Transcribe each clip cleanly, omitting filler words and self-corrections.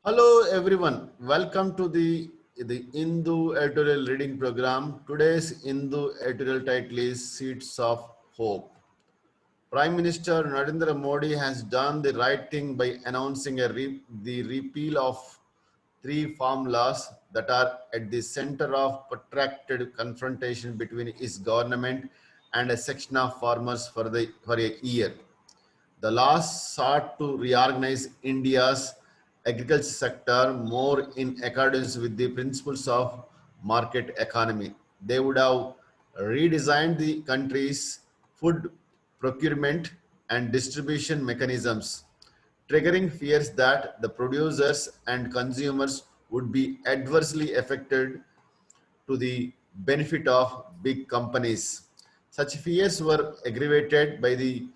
Hello everyone, welcome to the Hindu editorial reading program. Today's Hindu editorial title is Seeds of Hope. Prime Minister Narendra Modi has done the right thing by announcing the repeal of three farm laws that are at the center of protracted confrontation between his government and a section of farmers for a year. The laws sought to reorganize India's agriculture sector more in accordance with the principles of market economy. They would have redesigned the country's food procurement and distribution mechanisms, triggering fears that the producers and consumers would be adversely affected to the benefit of big companies. Such fears were aggravated by the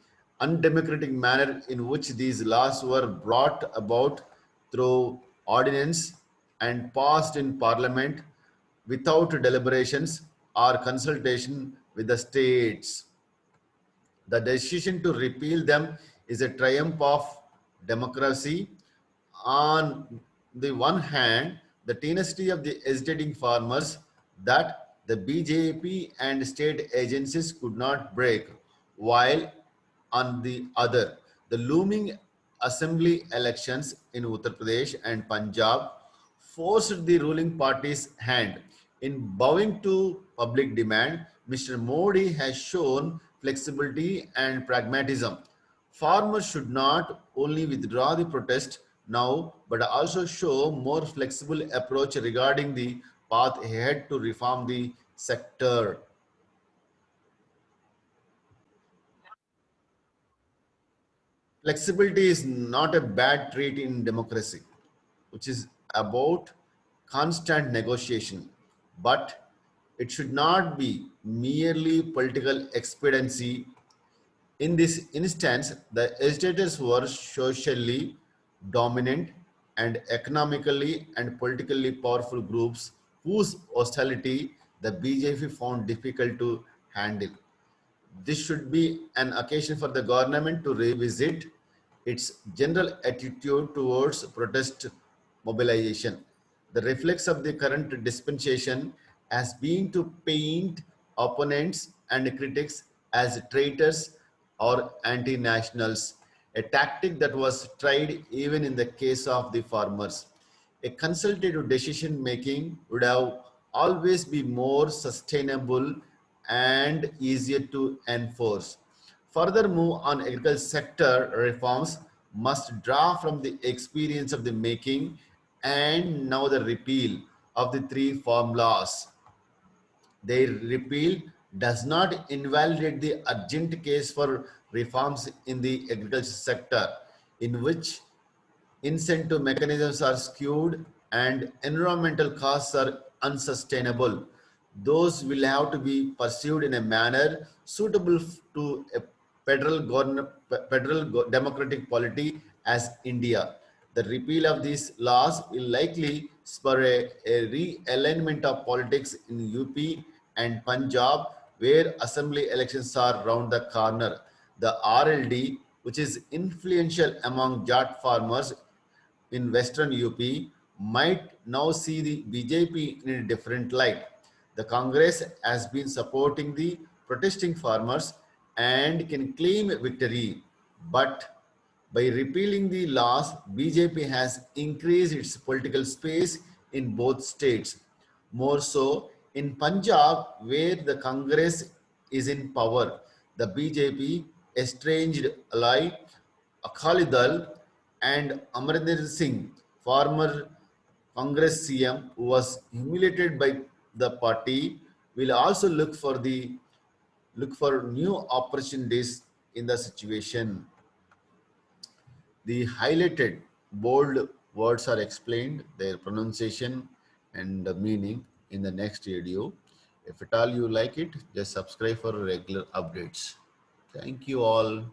undemocratic manner in which these laws were brought about through ordinance and passed in parliament without deliberations or consultation with the states. The decision to repeal them is a triumph of democracy. On the one hand, the tenacity of the hesitating farmers that the BJP and state agencies could not break, while on the other, the looming assembly elections in Uttar Pradesh and Punjab forced the ruling party's hand. In bowing to public demand, Mr. Modi has shown flexibility and pragmatism. Farmers should not only withdraw the protest now, but also show more flexible approach regarding the path ahead to reform the sector. Flexibility is not a bad trait in democracy, which is about constant negotiation, but it should not be merely political expediency. In this instance, the agitators were socially dominant and economically and politically powerful groups whose hostility the BJP found difficult to handle. This should be an occasion for the government to revisit its general attitude towards protest mobilization. The reflex of the current dispensation has been to paint opponents and critics as traitors or anti-nationals, a tactic that was tried even in the case of the farmers. A consultative decision making would have always be more sustainable and easier to enforce. Further move on agriculture sector reforms must draw from the experience of the making and now the repeal of the three farm laws. Their repeal does not invalidate the urgent case for reforms in the agriculture sector, in which incentive mechanisms are skewed and environmental costs are unsustainable. Those will have to be pursued in a manner suitable to a federal democratic polity as India. The repeal of these laws will likely spur a realignment of politics in UP and Punjab, where assembly elections are round the corner. The RLD, which is influential among Jat farmers in Western UP, might now see the BJP in a different light. The Congress has been supporting the protesting farmers and can claim victory, but by repealing the laws, BJP has increased its political space in both states. More so, in Punjab, where the Congress is in power, the BJP estranged ally Akali Dal and Amarinder Singh, former Congress CM, who was humiliated by the party, will also look for new opportunities in the situation. The highlighted bold words are explained, their pronunciation and the meaning in the next video. If at all you like it, just subscribe for regular updates. Thank you all.